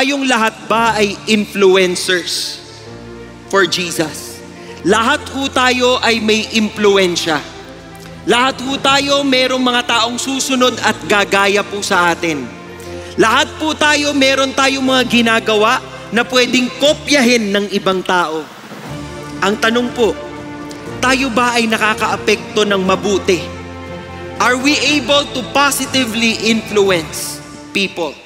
tayong lahat ba ay influencers for Jesus? Lahat ho tayo ay may impluensya. Lahat ho tayo merong mga taong susunod at gagaya po sa atin. Lahat po tayo meron tayong mga ginagawa na pwedeng kopyahin ng ibang tao. Ang tanong po, tayo ba ay nakakaapekto ng mabuti? Are we able to positively influence people?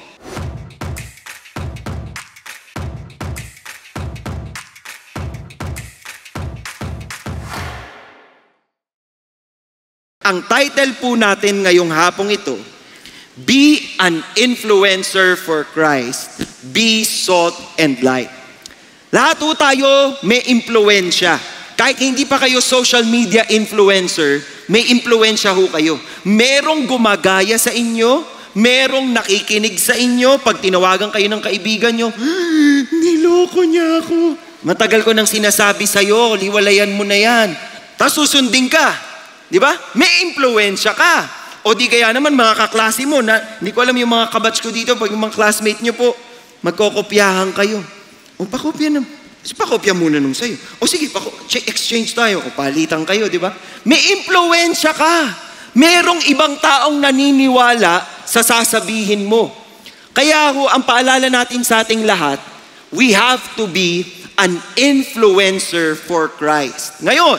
Ang title po natin ngayong hapong ito, Be an Influencer for Christ. Be Salt and Light. Lahat po tayo may impluensya. Kahit hindi pa kayo social media influencer, may impluensya ho kayo. Merong gumagaya sa inyo, merong nakikinig sa inyo. Pag tinawagan kayo ng kaibigan nyo, niloko niya ako. Matagal ko nang sinasabi sa'yo, liwalayan mo na yan. Tapos susundin ka. Di ba? May impluensya ka. O di kaya naman mga kaklase mo na, hindi ko alam yung mga kabatch ko dito, pag yung mga classmate nyo po, magkokopyahan kayo. O pakopya na. Pakopya muna nung sa'yo. O sige, exchange tayo. O palitan kayo, di ba? May impluensya ka. Merong ibang taong naniniwala sa sasabihin mo. Kaya ho, ang paalala natin sa ating lahat, we have to be an influencer for Christ. Ngayon,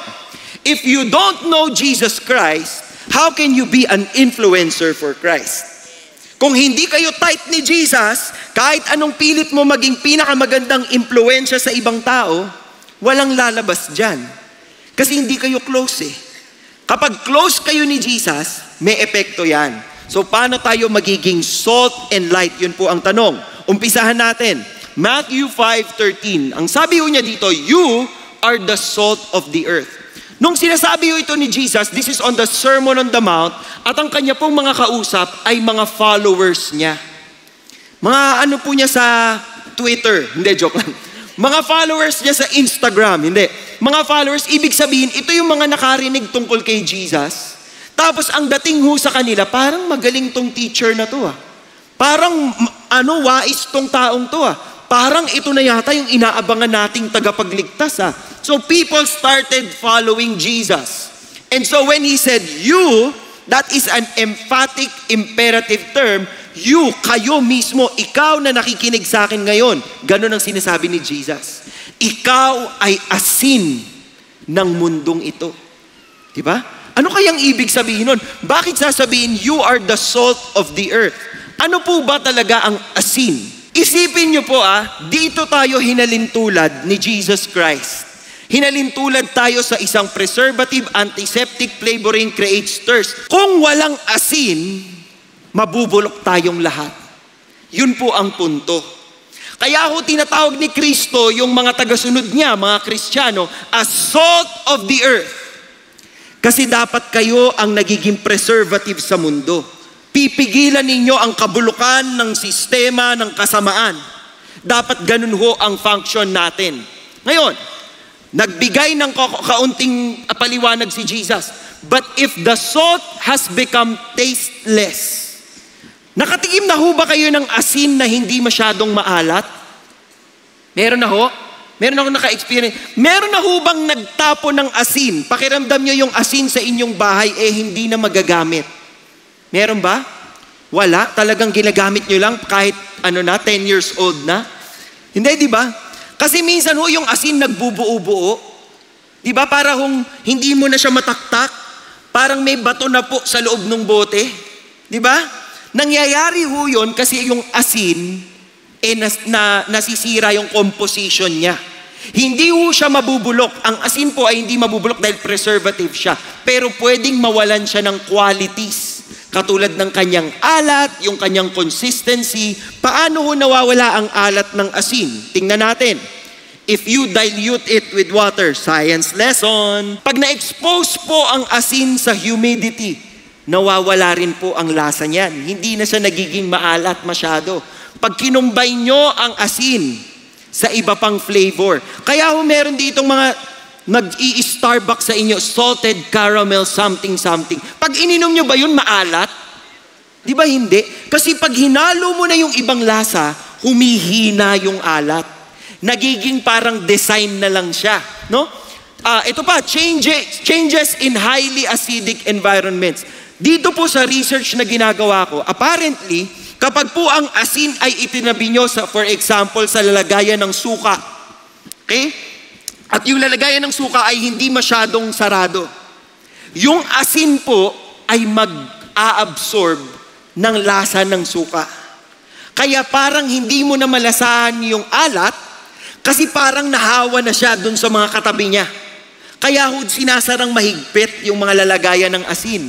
if you don't know Jesus Christ, how can you be an influencer for Christ? Kung hindi kayo tight ni Jesus, kahit anong pilit mo maging pinakamagandang impluensya sa ibang tao, walang lalabas dyan. Kasi hindi kayo close eh. Kapag close kayo ni Jesus, may epekto yan. So paano tayo magiging salt and light? Yun po ang tanong. Umpisahan natin. Matthew 5:13. Ang sabi niya dito, you are the salt of the earth. Nung sinasabi ito ni Jesus, this is on the Sermon on the Mount, at ang kanya pong mga kausap ay mga followers niya. Mga ano po niya sa Twitter, hindi, joke lang. Mga followers niya sa Instagram, hindi. Mga followers, ibig sabihin, ito yung mga nakarinig tungkol kay Jesus. Tapos ang dating ho sa kanila, parang magaling tong teacher na to ah. Parang wais tong taong to ah. Parang ito na yata yung inaabangan nating tagapagligtas ah. So people started following Jesus. And so when he said, you, that is an emphatic imperative term, you, kayo mismo, ikaw na nakikinig sa akin ngayon. Ganon ang sinasabi ni Jesus. Ikaw ay asin ng mundong ito. Diba? Ano kayang ibig sabihin nun? Bakit sasabihin, you are the salt of the earth? Ano po ba talaga ang asin? Isipin nyo po dito tayo hinalintulad ni Jesus Christ. Hinalintulad tayo sa isang preservative, antiseptic, flavoring, creates thirst. Kung walang asin, mabubulok tayong lahat. Yun po ang punto. Kaya ako tinatawag ni Kristo yung mga tagasunod niya, mga Kristiyano, as salt of the earth. Kasi dapat kayo ang nagiging preservative sa mundo. Pipigilan ninyo ang kabulukan ng sistema ng kasamaan. Dapat ganun ho ang function natin. Ngayon, nagbigay ng kaunting paliwanag si Jesus. But if the salt has become tasteless, nakatikim na ho ba kayo ng asin na hindi masyadong maalat? Meron na ho? Meron ako naka-experience. Meron na ho bang nagtapo ng asin? Pakiramdam nyo yung asin sa inyong bahay, hindi na magagamit. Meron ba? Wala. Talagang ginagamit nyo lang kahit 10 years old na. Hindi, di ba? Kasi minsan ho yung asin nagbubuo-buo. Di ba? Para hindi mo na siya mataktak. Parang may bato na po sa loob ng bote. Di ba? Nangyayari ho yun kasi yung asin nasisira yung composition niya. Hindi ho siya mabubulok. Ang asin po ay hindi mabubulok dahil preservative siya. Pero pwedeng mawalan siya ng qualities. Katulad ng kanyang alat, yung kanyang consistency. Paano ho nawawala ang alat ng asin? Tingnan natin. If you dilute it with water, science lesson. Pag na-expose po ang asin sa humidity, nawawala rin po ang lasa niyan. Hindi na siya nagiging maalat masyado. Pag kinumbay nyo ang asin sa iba pang flavor. Kaya ho meron ditong mga mag-i-Starbucks sa inyo, salted caramel something. Pag ininom nyo ba yun maalat? Di ba hindi? Kasi pag hinalo mo na yung ibang lasa, humihina yung alat. Nagiging parang design na lang siya, no? Ito pa, changes in highly acidic environments. Dito po sa research na ginagawa ko, apparently, kapag po ang asin ay itinabi nyo for example, sa lalagayan ng suka, okay? At yung lalagayan ng suka ay hindi masyadong sarado. Yung asin po ay mag-a-absorb ng lasa ng suka. Kaya parang hindi mo na malasahan yung alat kasi parang nahawa na siya dun sa mga katabi niya. Kaya sinasarang mahigpit yung mga lalagayan ng asin.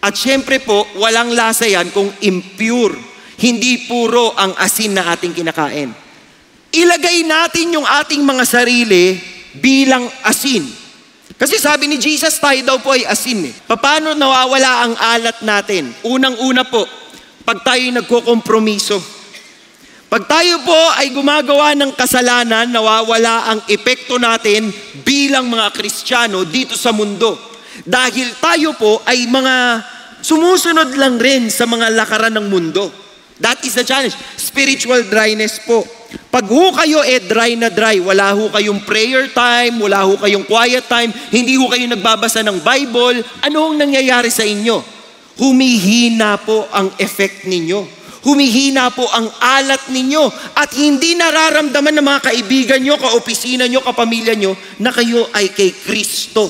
At syempre po, walang lasa yan kung impure. Hindi puro ang asin na ating kinakain. Ilagay natin yung ating mga sarili bilang asin. Kasi sabi ni Jesus, tayo daw po ay asin. Paano nawawala ang alat natin? Unang-una po, pag tayo nagkukompromiso. Pag tayo po ay gumagawa ng kasalanan, nawawala ang epekto natin bilang mga Kristiyano dito sa mundo. Dahil tayo po ay mga sumusunod lang rin sa mga lakaran ng mundo. That is the challenge. Spiritual dryness po. Pag kayo dry na dry, wala ho kayong prayer time, wala ho kayong quiet time, hindi ho kayo nagbabasa ng Bible, ano ang nangyayari sa inyo? Humihina po ang effect ninyo. Humihina po ang alat ninyo at hindi nararamdaman ng mga kaibigan nyo, kaopisina nyo, kapamilya nyo na kayo ay kay Kristo.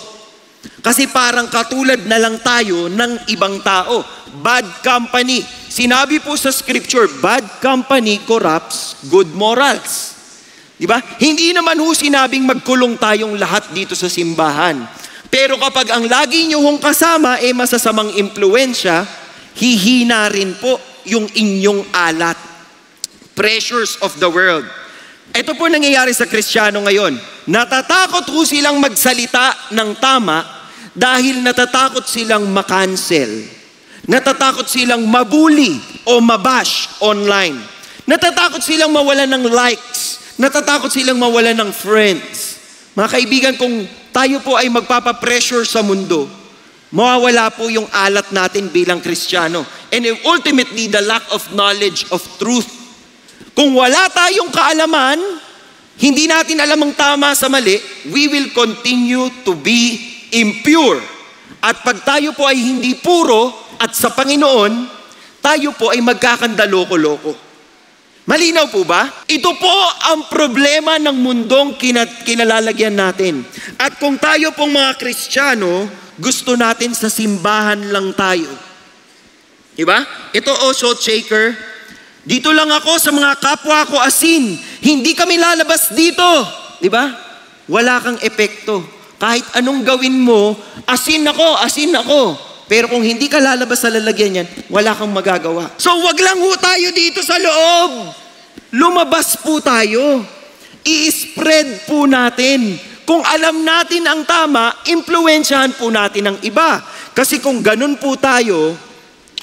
Kasi parang katulad na lang tayo ng ibang tao. Bad company. Sinabi po sa scripture, bad company corrupts good morals. Diba? Hindi naman ho sinabing magkulong tayong lahat dito sa simbahan. Pero kapag ang lagi nyo hong kasama masasamang impluensya, hihina rin po yung inyong alat. Pressures of the world. Ito po nangyayari sa Kristiyano ngayon. Natatakot ho silang magsalita ng tama dahil natatakot silang makancel. Natatakot silang mabuli o mabash online. Natatakot silang mawalan ng likes. Natatakot silang mawalan ng friends. Mga kaibigan, kung tayo po ay magpapapressure sa mundo, mawawala po yung alat natin bilang Kristiyano. And ultimately, the lack of knowledge of truth. Kung wala tayong kaalaman, hindi natin alam ang tama sa mali, we will continue to be impure. At pag tayo po ay hindi puro at sa Panginoon, tayo po ay magkakandaloko-loko. Malinaw po ba? Ito po ang problema ng mundong kinalalagyan natin. At kung tayo pong mga Kristiyano, gusto natin sa simbahan lang tayo. Diba? Ito salt shaker. Dito lang ako sa mga kapwa ko asin. Hindi kami lalabas dito. Diba? Wala kang epekto. Kahit anong gawin mo, asin ako, asin ako. Pero kung hindi ka lalabas sa lalagyan yan, wala kang magagawa. So wag lang ho tayo dito sa loob. Lumabas po tayo. I-spread po natin. Kung alam natin ang tama, impluwensyahan po natin ang iba. Kasi kung ganun po tayo,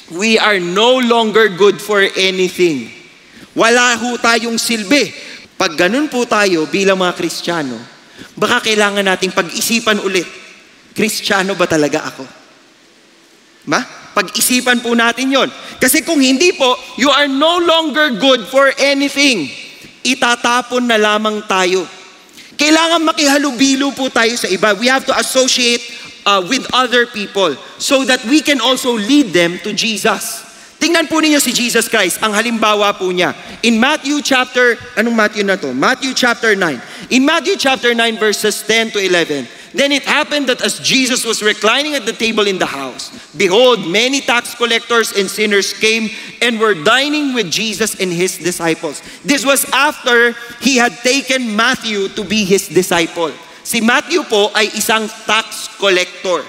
we are no longer good for anything. Wala ho tayong silbi. Pag ganun po tayo bilang mga Kristiyano, baka kailangan nating pag-isipan ulit, Kristiyano ba talaga ako? Pag-isipan po natin yon. Kasi kung hindi po, you are no longer good for anything. Itatapon na lamang tayo. Kailangan makihalubilo po tayo sa iba. We have to associate with other people so that we can also lead them to Jesus. Tingnan po ninyo si Jesus Christ, ang halimbawa po niya. In Matthew chapter 9. In Matthew chapter 9 verses 10 to 11. Then it happened that as Jesus was reclining at the table in the house, behold, many tax collectors and sinners came and were dining with Jesus and his disciples. This was after he had taken Matthew to be his disciple. Si Matthew po ay isang tax collector.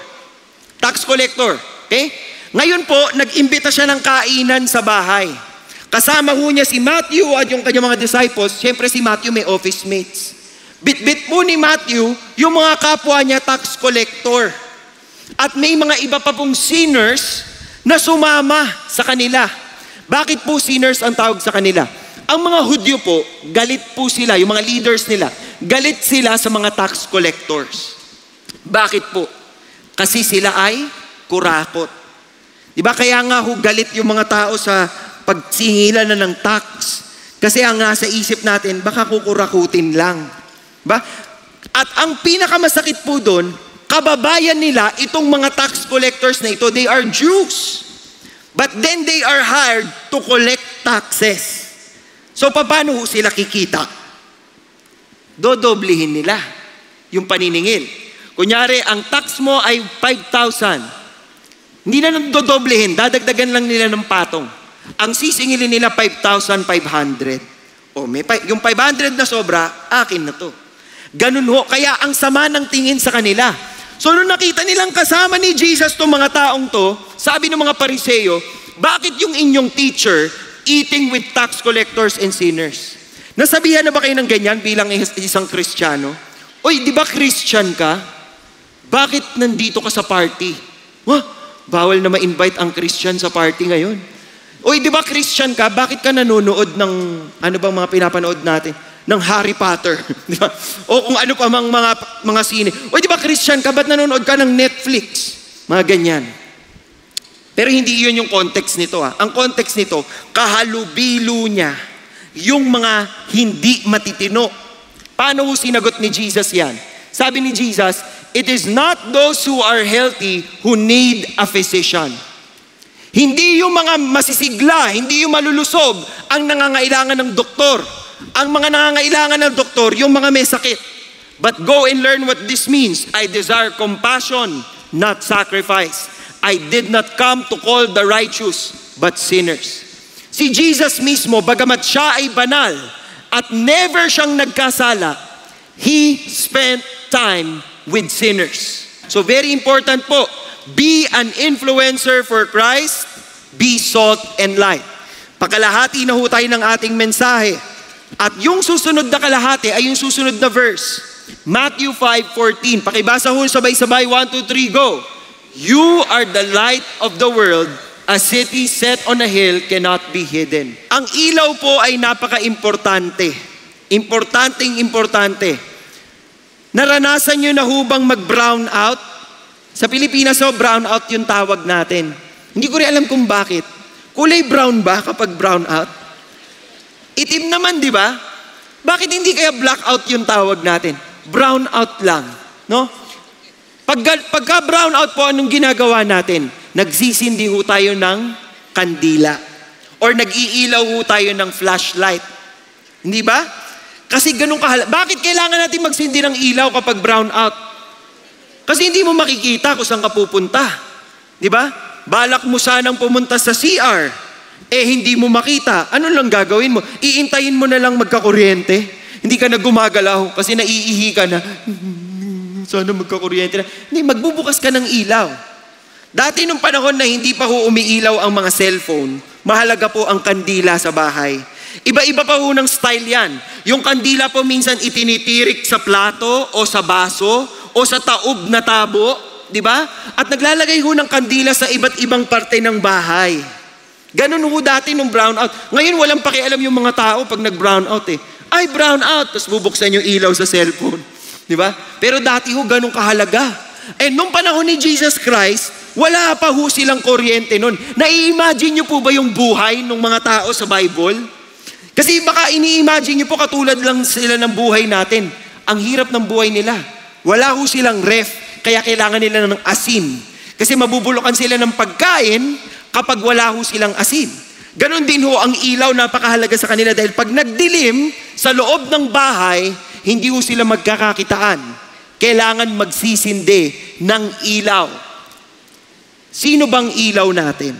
Tax collector, okay? Ngayon po, nag-imbita siya ng kainan sa bahay. Kasama ho niya si Matthew at yung kanyang mga disciples. Siyempre si Matthew may office mates. Bit-bit po ni Matthew yung mga kapwa niya tax collector. At may mga iba pa pong sinners na sumama sa kanila. Bakit po sinners ang tawag sa kanila? Ang mga Hudyo po, galit po sila, yung mga leaders nila, galit sila sa mga tax collectors. Bakit po? Kasi sila ay kurakot. Diba kaya nga galit yung mga tao sa pagsingilan na ng tax? Kasi ang nasa isip natin, baka kukurakutin lang. Ba? At ang pinakamasakit po doon, kababayan nila, itong mga tax collectors na ito, they are Jews. But then they are hired to collect taxes. So paano sila kikita? Dodoblihin nila yung paniningil. Kunyari, ang tax mo ay 5,000. Hindi na dodoblehin, dadagdagan lang nila ng patong. Ang sisingilin nila 5,500. Yung 500 na sobra, akin na to. Ganun ho, kaya ang sama ng tingin sa kanila. So nung nakita nilang kasama ni Jesus itong mga taong to, sabi ng mga Pariseo, bakit yung inyong teacher eating with tax collectors and sinners? Nasabihan na ba kayo ng ganyan bilang isang Kristiyano? Oy, di ba Christian ka? Bakit nandito ka sa party? Wah, bawal na ma-invite ang Christian sa party ngayon. Oy, di ba Christian ka? Bakit ka nanonood ng, ano bang mga pinapanood natin? Ng Harry Potter. Di ba? O kung ano pa mga sine. Oy, di ba Christian ka? Ba't nanonood ka ng Netflix? Mga ganyan. Pero hindi yun yung context nito. Ang context nito, kahalubilo niya yung mga hindi matitino. Paano ho sinagot ni Jesus yan? Sabi ni Jesus, it is not those who are healthy who need a physician. Hindi yung mga masisigla, hindi yung malulusog ang nangangailangan ng doktor. Ang mga nangangailangan ng doktor, yung mga may sakit. But go and learn what this means. I desire compassion, not sacrifice. I did not come to call the righteous, but sinners. Si Jesus mismo, bagamat siya ay banal at never siyang nagkasala, He spent time with sinners. So very important po, be an influencer for Christ, be salt and light. Pakalahati na ho tayo ng ating mensahe. At yung susunod na kalahati ay yung susunod na verse. Matthew 5:14. Pakibasa ho sabay-sabay, 1, 2, 3, go. You are the light of the world. A city set on a hill cannot be hidden. Ang ilaw po ay napaka-importante. Importante. Naranasan nyo na hubang mag-brown out? Sa Pilipinas, brown out yung tawag natin. Hindi ko rin alam kung bakit. Kulay brown ba kapag brown out? Itim naman, di ba? Bakit hindi kaya blackout yung tawag natin? Brown out lang, no? Pagka brown out po, anong ginagawa natin? Nagsisindi ho tayo ng kandila. Or nag-iilaw ho tayo ng flashlight. Hindi ba? Kasi ganun bakit kailangan natin magsindi ng ilaw kapag brown out? Kasi hindi mo makikita kung saan ka pupunta. Di ba? Balak mo sanang pumunta sa CR. Hindi mo makita. Ano lang gagawin mo? Iintayin mo na lang magkakuryente. Hindi ka na gumagalaw kasi naiihi ka na. Sana magkakuryente na. Hindi, magbubukas ka ng ilaw. Dati nung panahon na hindi pa ho umiilaw ang mga cellphone, mahalaga po ang kandila sa bahay. Iba-iba pa ho ng style yan. Yung kandila po minsan itinitirik sa plato o sa baso o sa taob na tabo, di ba? At naglalagay ho ng kandila sa iba't ibang parte ng bahay. Ganun ho dati nung brown out. Ngayon walang pakialam yung mga tao pag nag-brown out Ay, brown out! Tapos bubuksan yung ilaw sa cellphone. Di ba? Pero dati ho ganun kahalaga. Nung panahon ni Jesus Christ, wala pa ho silang kuryente nun. Nai-imagine nyo po ba yung buhay ng mga tao sa Bible? Kasi baka ini-imagine nyo po katulad lang sila ng buhay natin. Ang hirap ng buhay nila. Wala ho silang ref, kaya kailangan nila ng asin. Kasi mabubulukan sila ng pagkain kapag wala ho silang asin. Ganon din ho ang ilaw, napakahalaga sa kanila dahil pag nagdilim sa loob ng bahay, hindi ho sila magkakakitaan. Kailangan magsisindi ng ilaw. Sino bang ilaw natin?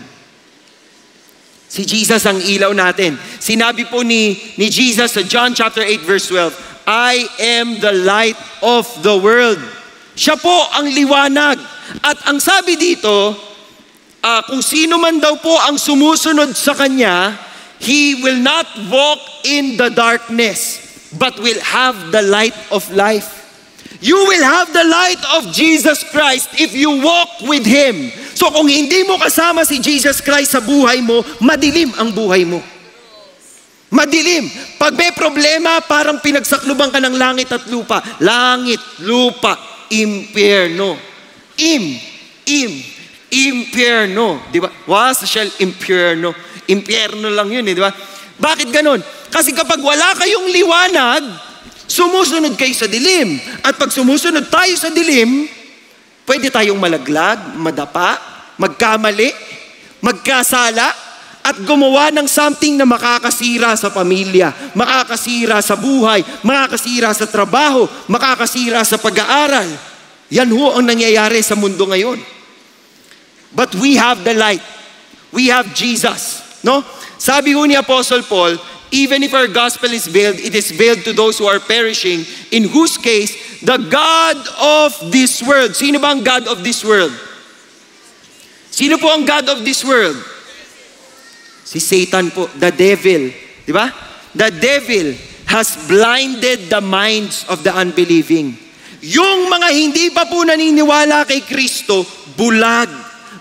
Si Jesus ang ilaw natin. Sinabi po ni Jesus sa John chapter 8 verse 12, I am the light of the world. Siya po ang liwanag. At ang sabi dito, kung sino man daw po ang sumusunod sa Kanya, he will not walk in the darkness, but will have the light of life. You will have the light of Jesus Christ if you walk with Him. So kung hindi mo kasama si Jesus Christ sa buhay mo, madilim ang buhay mo. Madilim. Pag may problema, parang pinagsakluban ka ng langit at lupa. Langit, lupa, impyerno. Impyerno. Di ba? Was shall impyerno. Impyerno lang yun, di ba? Bakit ganon? Kasi kapag wala kayong liwanag, sumusunod kayo sa dilim. At pag sumusunod tayo sa dilim, pwede tayong malaglag, madapa, magkamali, magkasala, at gumawa ng something na makakasira sa pamilya, makakasira sa buhay, makakasira sa trabaho, makakasira sa pag-aaral. Yan ho ang nangyayari sa mundo ngayon. But we have the light. We have Jesus. No? Sabi ho ni Apostle Paul, even if our gospel is veiled, it is veiled to those who are perishing, in whose case, the God of this world. Sino ba ang God of this world? Sino po ang God of this world? Si Satan po, the devil. Di ba? The devil has blinded the minds of the unbelieving. Yung mga hindi pa po naniniwala kay Kristo, bulag.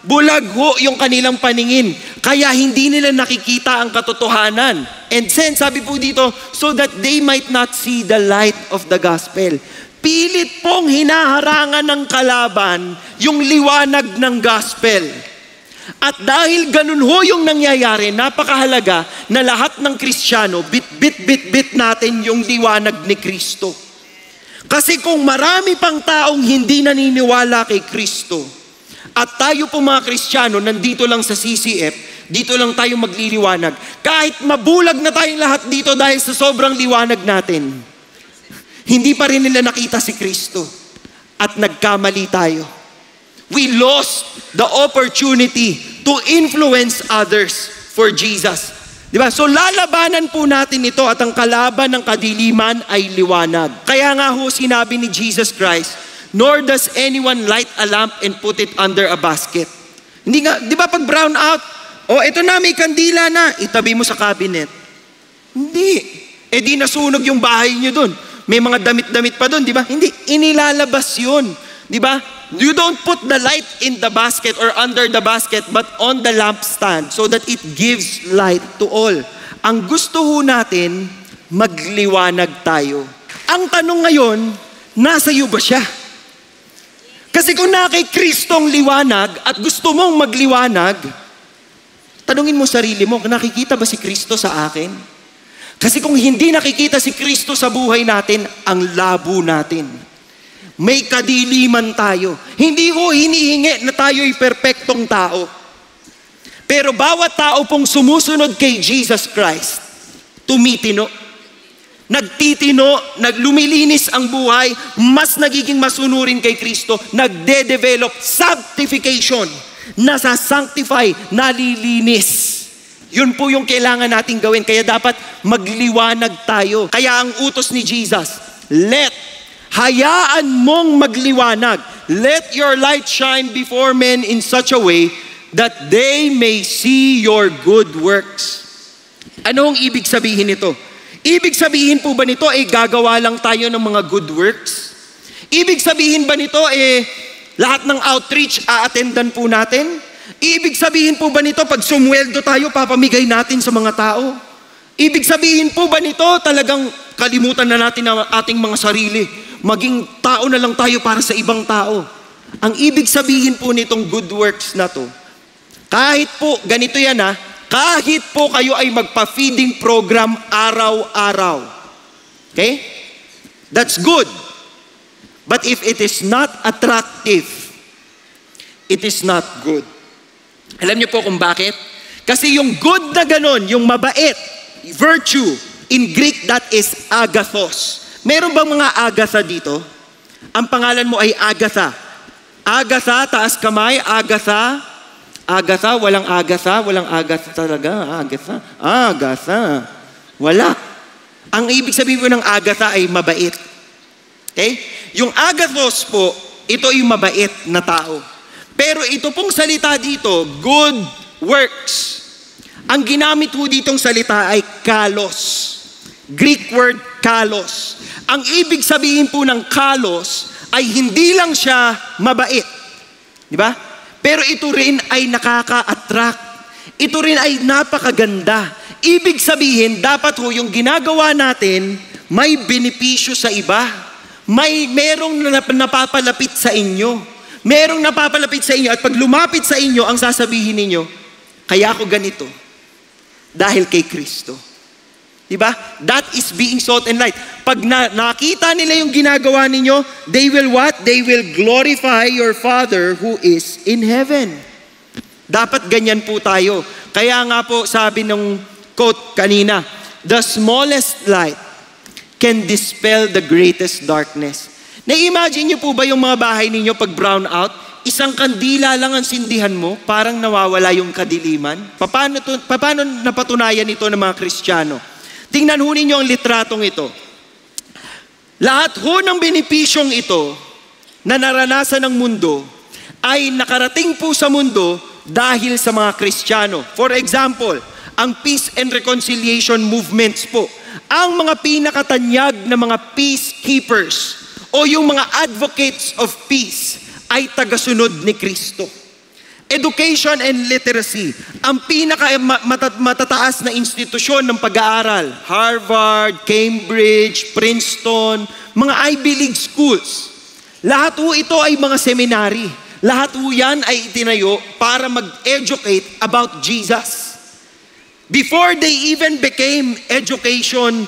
Bulag ho yung kanilang paningin. Kaya hindi nila nakikita ang katotohanan. And then, sabi po dito, so that they might not see the light of the gospel. Pilit pong hinaharangan ng kalaban yung liwanag ng gospel. At dahil ganun ho yung nangyayari, napakahalaga na lahat ng Kristiyano, bit natin yung liwanag ni Kristo. Kasi kung marami pang taong hindi naniniwala kay Kristo, at tayo po mga Kristiyano, nandito lang sa CCF, dito lang tayo magliliwanag. Kahit mabulag na tayong lahat dito dahil sa sobrang liwanag natin, hindi pa rin nila nakita si Kristo. At nagkamali tayo. We lost the opportunity to influence others for Jesus. Diba? So lalabanan po natin ito at ang kalaban ng kadiliman ay liwanag. Kaya nga ho sinabi ni Jesus Christ, nor does anyone light a lamp and put it under a basket. Hindi nga, di ba pag brown out, ito na, may kandila na, itabi mo sa cabinet. Hindi. Di nasunog yung bahay nyo dun. May mga damit-damit pa dun, di ba? Hindi, inilalabas yun. Di ba? You don't put the light in the basket or under the basket, but on the lampstand so that it gives light to all. Ang gusto ho natin, magliwanag tayo. Ang tanong ngayon, nasa iyo ba siya? Kasi kung na kay Kristo ang liwanag at gusto mong magliwanag, tanungin mo sarili mo, nakikita ba si Kristo sa akin? Kasi kung hindi nakikita si Kristo sa buhay natin, ang labo natin. May kadiliman tayo. Hindi ko hinihingi na tayo'y perpektong tao. Pero bawat tao pong sumusunod kay Jesus Christ, tumitino. Nagtitino, lumilinis ang buhay, mas nagiging masunurin kay Kristo, nagde-develop sanctification, nasa-sanctify, nalilinis. Yun po yung kailangan nating gawin. Kaya dapat magliwanag tayo. Kaya ang utos ni Jesus, hayaan mong magliwanag. Let your light shine before men in such a way that they may see your good works. Ano ang ibig sabihin nito? Ibig sabihin po ba nito, gagawa lang tayo ng mga good works? Ibig sabihin ba nito, lahat ng outreach, a-attendan po natin? Ibig sabihin po ba nito, pag sumweldo tayo, papamigay natin sa mga tao? Ibig sabihin po ba nito, talagang kalimutan na natin ang ating mga sarili? Maging tao na lang tayo para sa ibang tao. Ang ibig sabihin po nitong good works na to, kahit po, ganito yan kahit po kayo ay magpa-feeding program araw-araw. Okay? That's good. But if it is not attractive, it is not good. Alam niyo po kung bakit? Kasi yung good na ganon, yung mabait, virtue, in Greek that is agathos. Meron bang mga Agatha dito? Ang pangalan mo ay Agatha. Agatha, taas kamay, Agatha. Agatha, walang Agatha talaga. Agatha. Wala. Ang ibig sabihin po ng Agatha ay mabait. Okay? Yung agathos po, ito yung mabait na tao. Pero ito pong salita dito, good works. Ang ginamit po ditong salita ay kalos. Greek word kalos. Ang ibig sabihin po ng kalos ay hindi lang siya mabait. Di ba? Pero ito rin ay nakaka-attract. Ito rin ay napakaganda. Ibig sabihin, dapat ho yung ginagawa natin, may benepisyo sa iba. Merong napapalapit sa inyo. Merong napapalapit sa inyo. At pag lumapit sa inyo, ang sasabihin ninyo, kaya ako ganito. Dahil kay Kristo. Diba? That is being salt and light. Pag nakita nila yung ginagawa ninyo, they will what? They will glorify your Father who is in heaven. Dapat ganyan po tayo. Kaya nga po sabi ng quote kanina, the smallest light can dispel the greatest darkness. Na-imagine niyo po ba yung mga bahay ninyo pag brown out? Isang kandila lang ang sindihan mo, parang nawawala yung kadiliman. Paano napatunayan ito ng mga Kristiyano? Tingnan ho ninyo ang litratong ito. Lahat ho ng benepisyong ito na naranasan ng mundo ay nakarating po sa mundo dahil sa mga Kristiyano. For example, ang peace and reconciliation movements po. Ang mga pinakatanyag na mga peacekeepers o yung mga advocates of peace ay tagasunod ni Kristo. Education and literacy, ang matataas na institusyon ng pag-aaral, Harvard, Cambridge, Princeton, mga Ivy League schools. Lahat po ito ay mga seminary. Lahat po yan ay itinayo para mag-educate about Jesus. Before they even became education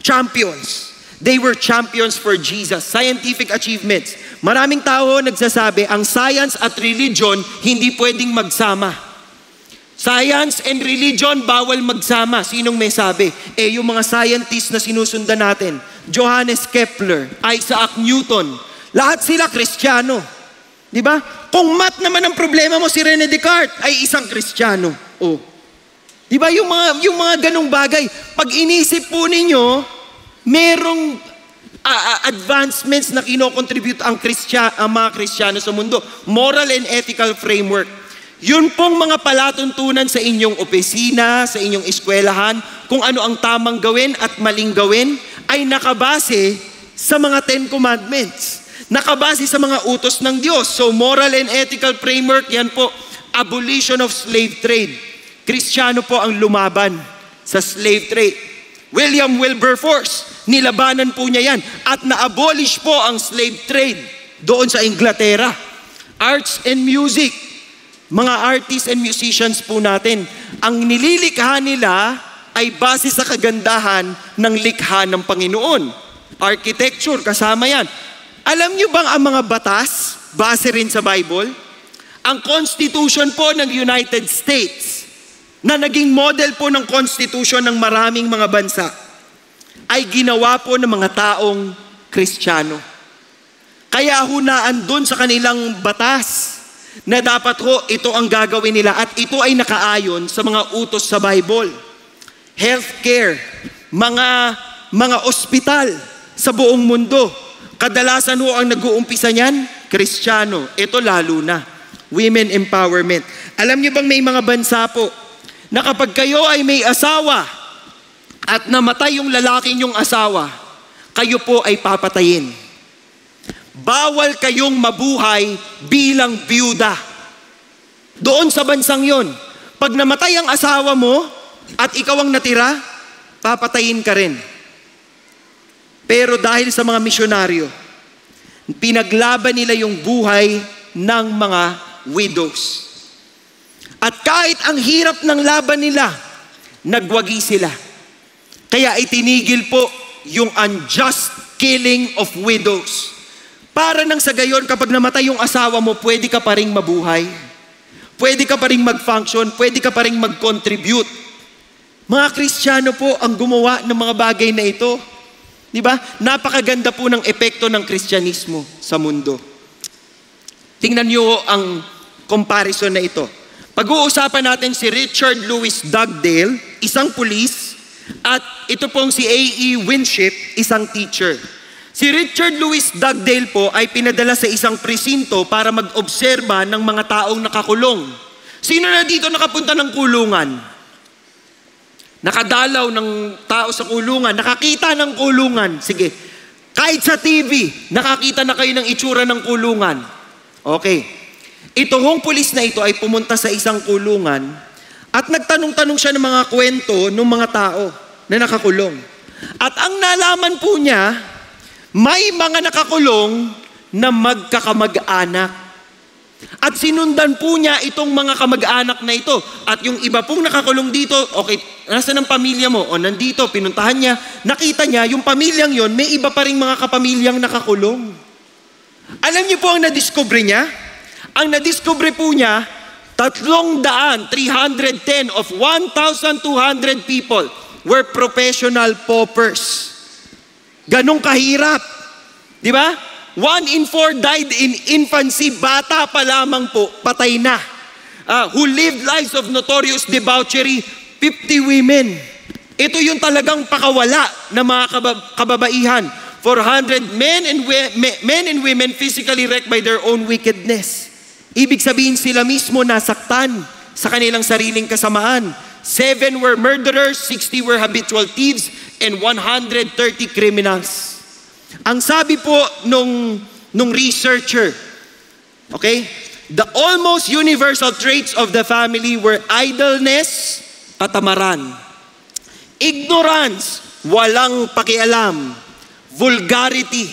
champions, they were champions for Jesus. Scientific achievements. Maraming tao nagsasabi, ang science at religion hindi pwedeng magsama. Science and religion bawal magsama. Sinong may sabi? Yung mga scientists na sinusundan natin. Johannes Kepler, Isaac Newton. Lahat sila Kristiyano. Di ba? Kung math naman ang problema mo, si Rene Descartes ay isang Kristiyano. Di ba? Yung mga ganong bagay. Pag inisip po ninyo, merong advancements na kinocontribute ang mga Kristiyano sa mundo. Moral and ethical framework. Yun pong mga palatuntunan sa inyong opisina, sa inyong eskwelahan, kung ano ang tamang gawin at maling gawin, ay nakabase sa mga 10 Commandments. Nakabase sa mga utos ng Diyos. So moral and ethical framework, yan po, abolition of slave trade. Kristiyano po ang lumaban sa slave trade. William Wilberforce, nilabanan po niya yan at na-abolish po ang slave trade doon sa Inglaterra. Arts and music, mga artists and musicians po natin, ang nililikha nila ay base sa kagandahan ng likha ng Panginoon. Architecture, kasama yan. Alam niyo bang ang mga batas, base rin sa Bible? Ang Constitution po ng United States, na naging model po ng Constitution ng maraming mga bansa, ay ginawa po ng mga taong Kristiyano. Kaya hunaan doon sa kanilang batas na dapat ho ito ang gagawin nila at ito ay nakaayon sa mga utos sa Bible. Healthcare, mga ospital sa buong mundo. Kadalasan ho ang nag-uumpisa niyan, Kristiyano. Ito lalo na. Women empowerment. Alam niyo bang may mga bansa po na kapag kayo ay may asawa at namatay yung lalaki niyong asawa, kayo po ay papatayin. Bawal kayong mabuhay bilang byuda. Doon sa bansang yon, pag namatay ang asawa mo at ikaw ang natira, papatayin ka rin. Pero dahil sa mga misyonaryo, pinaglaban nila yung buhay ng mga widows. At kahit ang hirap ng laban nila, nagwagi sila. Kaya itinigil po yung unjust killing of widows. Para nang sa gayon, kapag namatay yung asawa mo, pwede ka pa rin mabuhay. Pwede ka pa rin mag-function, pwede ka pa rin mag-contribute. Mga Kristiyano po ang gumawa ng mga bagay na ito. Di ba? Napakaganda po ng epekto ng Kristyanismo sa mundo. Tingnan niyo ang comparison na ito. Pag-uusapan natin si Richard Louis Dugdale, isang pulis, at ito pong si A.E. Winship, isang teacher. Si Richard Louis Dugdale po ay pinadala sa isang presinto para mag-obserba ng mga taong nakakulong. Sino na dito nakapunta ng kulungan? Nakadalaw ng tao sa kulungan, nakakita ng kulungan. Sige, kahit sa TV, nakakita na kayo ng itsura ng kulungan. Okay. Ito hong pulis na ito ay pumunta sa isang kulungan at nagtanong-tanong siya ng mga kwento ng mga tao na nakakulong. At ang nalaman po niya, may mga nakakulong na magkakamag-anak. At sinundan po niya itong mga kamag-anak na ito. At yung iba pong nakakulong dito, okay, nasaan ang pamilya mo? O nandito, pinuntahan niya. Nakita niya, yung pamilyang yon, may iba pa rin mga kapamilyang nakakulong. Alam niyo po ang nadiscover niya? Ang nadiscover po niya, 310 of 1,200 people were professional paupers. Ganong kahirap. Di ba? 1 in 4 died in infancy. Bata pa lamang po, patay na. Who lived lives of notorious debauchery. 50 women. Ito yung talagang pakawala ng mga kababaihan. 400 men and women physically wrecked by their own wickedness. Ibig sabihin sila mismo nasaktan sa kanilang sariling kasamaan. 7 were murderers, 60 were habitual thieves, and 130 criminals. Ang sabi po nung researcher, okay, the almost universal traits of the family were idleness, katamaran, ignorance, walang pakialam, vulgarity,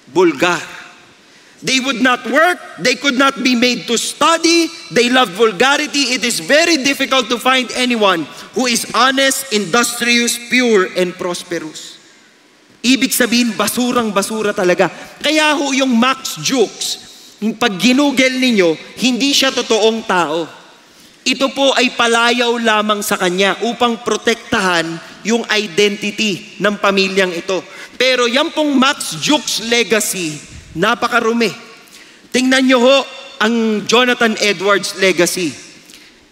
vulgar. They would not work, they could not be made to study, they loved vulgarity. It is very difficult to find anyone who is honest, industrious, pure, and prosperous. Ibig sabihin, basurang-basura talaga. Kaya ho yung Max Jukes, pag ginugel ninyo, hindi siya totoong tao. Ito po ay palayaw lamang sa kanya upang protektahan yung identity ng pamilyang ito. Pero yan pong Max Jukes legacy, napakarumi. Tingnan nyo ho ang Jonathan Edwards legacy.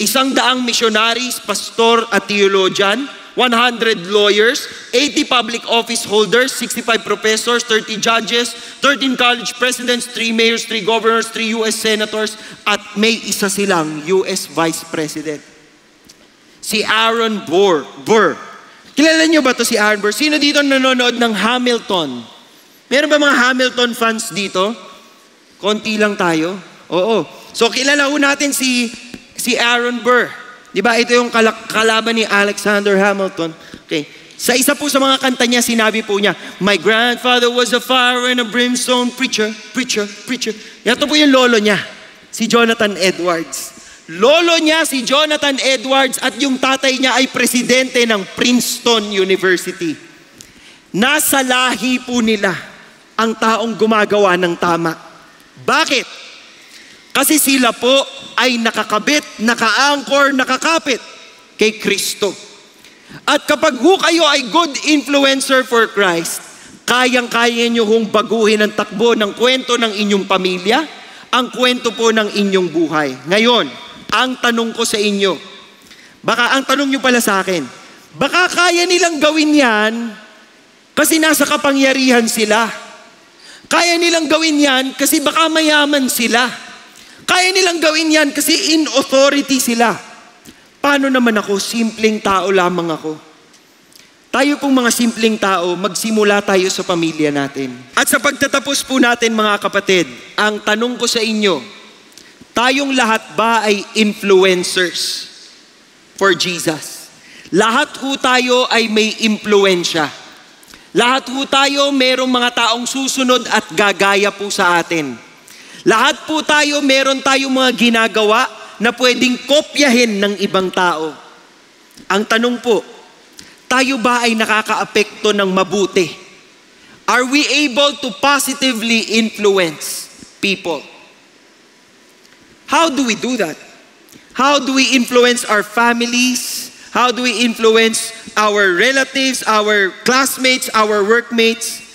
100 missionaries, pastor at theologian, 100 lawyers, 80 public office holders, 65 professors, 30 judges, 13 college presidents, 3 mayors, 3 governors, 3 US senators, at may isa silang US vice president. Si Aaron Burr. Kilala niyo ba to si Aaron Burr? Sino dito nanonood ng Hamilton? Meron ba mga Hamilton fans dito? Konti lang tayo. Oo. So kilala ho natin si Aaron Burr. Di ba? Ito yung kalaban ni Alexander Hamilton. Okay. Sa isa po sa mga kanta niya, sinabi po niya, "My grandfather was a fire and a brimstone preacher, preacher, preacher." Ito po yung lolo niya, si Jonathan Edwards. Lolo niya si Jonathan Edwards at yung tatay niya ay presidente ng Princeton University. Nasa lahi po nila ang taong gumagawa ng tama. Bakit? Kasi sila po ay nakakabit, naka-anchor, nakakapit kay Kristo. At kapag kayo ay good influencer for Christ, kayang-kaya nyo hong baguhin ang takbo ng kwento ng inyong pamilya, ang kwento po ng inyong buhay. Ngayon, ang tanong ko sa inyo, baka ang tanong nyo pala sa akin, baka kaya nilang gawin yan kasi nasa kapangyarihan sila. Kaya nilang gawin yan kasi baka mayaman sila. Kaya nilang gawin yan kasi in authority sila. Paano naman ako? Simpleng tao lamang ako. Tayo pong mga simpleng tao, magsimula tayo sa pamilya natin. At sa pagtatapos po natin mga kapatid, ang tanong ko sa inyo, tayong lahat ba ay influencers for Jesus? Lahat ho tayo ay may impluensya. Lahat ho tayo merong mga taong susunod at gagaya po sa atin. Lahat po tayo, meron tayong mga ginagawa na pwedeng kopyahin ng ibang tao. Ang tanong po, tayo ba ay nakakaapekto ng mabuti? Are we able to positively influence people? How do we do that? How do we influence our families? How do we influence our relatives, our classmates, our workmates?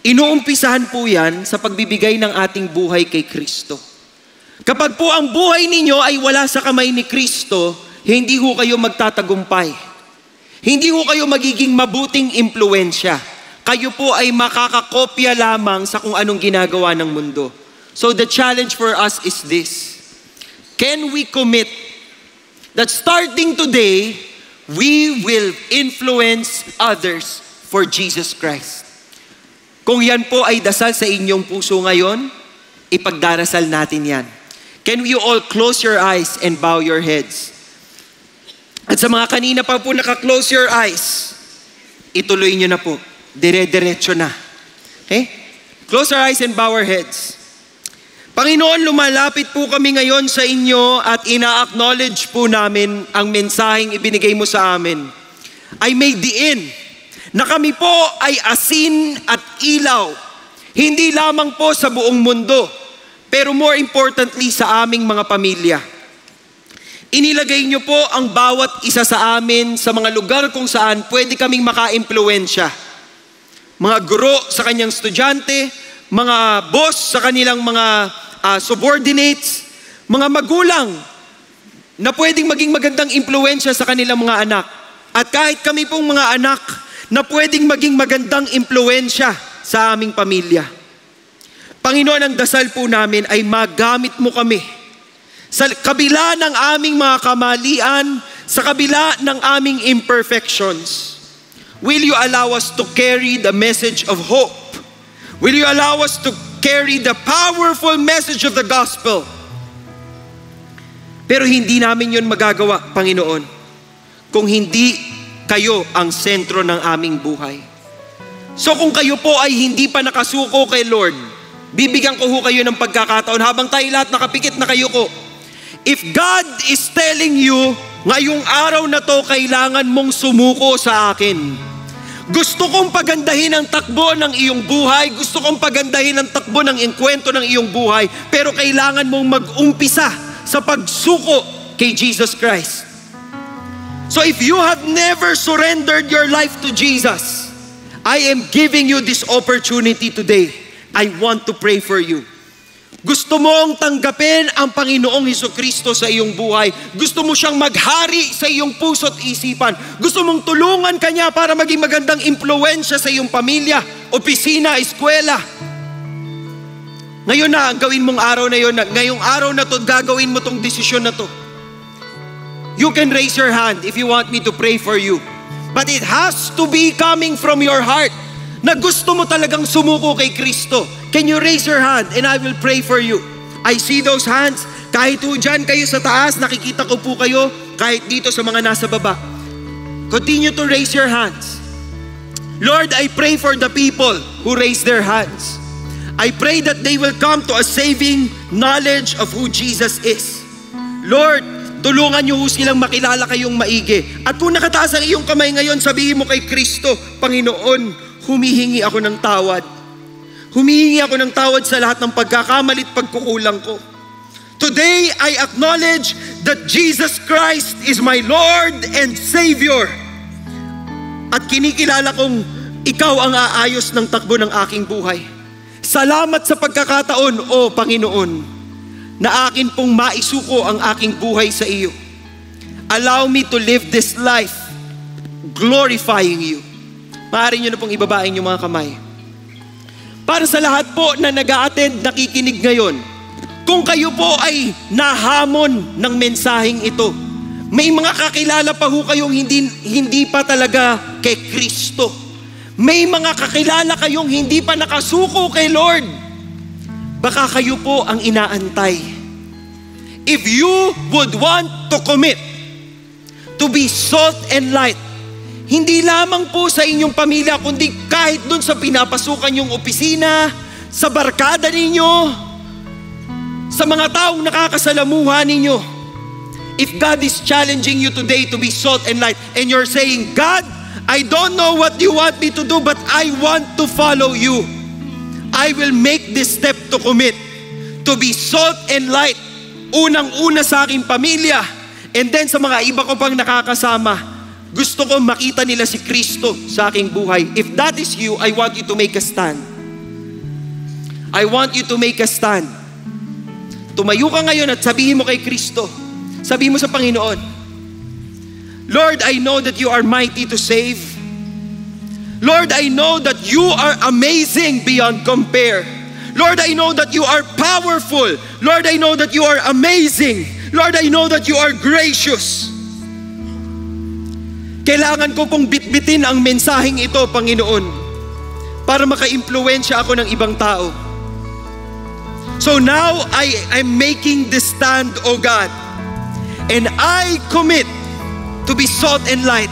Inuumpisahan po yan sa pagbibigay ng ating buhay kay Kristo. Kapag po ang buhay ninyo ay wala sa kamay ni Kristo, hindi ho kayo magtatagumpay. Hindi ho kayo magiging mabuting impluensya. Kayo po ay makakakopya lamang sa kung anong ginagawa ng mundo. So the challenge for us is this. Can we commit that starting today, we will influence others for Jesus Christ? Kung yan po ay dasal sa inyong puso ngayon, ipagdarasal natin yan. Can you all close your eyes and bow your heads? At sa mga kanina pa po naka-close your eyes, ituloy nyo na po. Dire-diretso na. Okay? Close our eyes and bow our heads. Panginoon, lumalapit po kami ngayon sa inyo at ina-acknowledge po namin ang mensaheng ibinigay mo sa amin. I may diin na kami po ay asin at ilaw, hindi lamang po sa buong mundo, pero more importantly sa aming mga pamilya. Inilagay niyo po ang bawat isa sa amin sa mga lugar kung saan pwede kaming maka-impluwensya. Mga guro sa kanyang estudyante, mga boss sa kanilang mga subordinates, mga magulang na pwedeng maging magandang impluwensya sa kanilang mga anak. At kahit kami pong mga anak na pwedeng maging magandang impluwensya sa aming pamilya. Panginoon, ang dasal po namin ay magamit mo kami sa kabila ng aming mga kamalian, sa kabila ng aming imperfections. Will you allow us to carry the message of hope? Will you allow us to carry the powerful message of the gospel? Pero hindi namin yun magagawa, Panginoon, kung hindi kayo ang sentro ng aming buhay. So kung kayo po ay hindi pa nakasuko kay Lord, bibigyan ko ho kayo ng pagkakataon habang tayo lahat nakapikit na kayo ko. If God is telling you, ngayong araw na to kailangan mong sumuko sa akin. Gusto kong pagandahin ang takbo ng iyong buhay, gusto kong pagandahin ang takbo ng kwento ng iyong buhay, pero kailangan mong mag-umpisa sa pagsuko kay Jesus Christ. So if you have never surrendered your life to Jesus, I am giving you this opportunity today. I want to pray for you. Gusto mong tanggapin ang Panginoong Hesukristo sa iyong buhay. Gusto mo siyang maghari sa iyong puso at isipan. Gusto mong tulungan Kanya para maging magandang impluwensya sa iyong pamilya, opisina, eskwela. Ngayon na, ang gawin mong araw na yun, ngayong araw na to, gagawin mo tong desisyon na to. You can raise your hand if you want me to pray for you. But it has to be coming from your heart na gusto mo talagang sumuko kay Kristo. Can you raise your hand and I will pray for you? I see those hands. Kahit po dyan kayo sa taas, nakikita ko po kayo. Kahit dito sa mga nasa baba. Continue to raise your hands. Lord, I pray for the people who raise their hands. I pray that they will come to a saving knowledge of who Jesus is. Lord, tulungan niyo silang makilala kayong maigi. At kung nakataas ang iyong kamay ngayon, sabihin mo kay Kristo, Panginoon, humihingi ako ng tawad. Humihingi ako ng tawad sa lahat ng pagkakamalit pagkukulang ko. Today, I acknowledge that Jesus Christ is my Lord and Savior. At kinikilala kong ikaw ang aayos ng takbo ng aking buhay. Salamat sa pagkakataon, O Panginoon, na akin pong maisuko ang aking buhay sa iyo. Allow me to live this life glorifying you. Maaari nyo na pong ibabain yung mga kamay. Para sa lahat po na nag-a-attend, nakikinig ngayon, kung kayo po ay nahamon ng mensaheng ito, may mga kakilala pa ho kayong hindi pa talaga kay Kristo. May mga kakilala kayong hindi pa nakasuko kay Lord. Baka kayo po ang inaantay. If you would want to commit to be salt and light, hindi lamang po sa inyong pamilya, kundi kahit dun sa pinapasukan yung opisina, sa barkada ninyo, sa mga taong nakakasalamuha ninyo. If God is challenging you today to be salt and light, and you're saying, God, I don't know what you want me to do, but I want to follow you. I will make this step to commit, to be salt and light. Unang-una sa aking pamilya, and then sa mga iba ko pang nakakasama. Gusto ko makita nila si Kristo sa aking buhay. If that is you, I want you to make a stand. I want you to make a stand. Tumayo ka ngayon at sabihin mo kay Kristo. Sabihin mo sa Panginoon, Lord, I know that you are mighty to save. Lord, I know that you are amazing beyond compare. Lord, I know that you are powerful. Lord, I know that you are amazing. Lord, I know that you are gracious. Kailangan ko pong bitbitin ang mensaheng ito, Panginoon, para maka-impluwensya ako ng ibang tao. So now, I'm making this stand, O God, and I commit to be salt and light.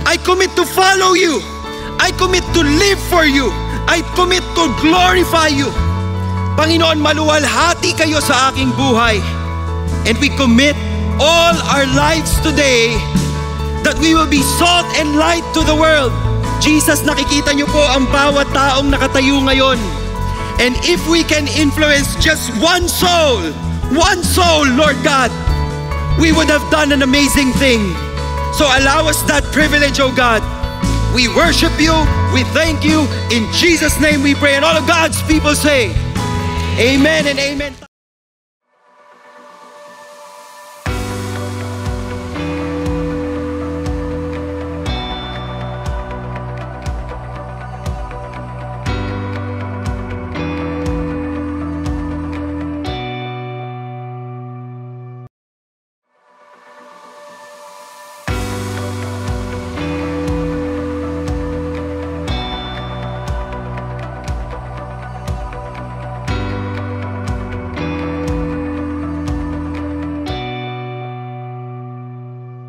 I commit to follow you. I commit to live for you. I commit to glorify you. Panginoon, maluwalhati kayo sa aking buhay. And we commit all our lives today that we will be salt and light to the world. Jesus, nakikita niyo po ang bawat taong nakatayo ngayon. And if we can influence just one soul, Lord God, we would have done an amazing thing. So allow us that privilege, oh God. We worship you, we thank you. In Jesus' name we pray. And all of God's people say, amen and amen.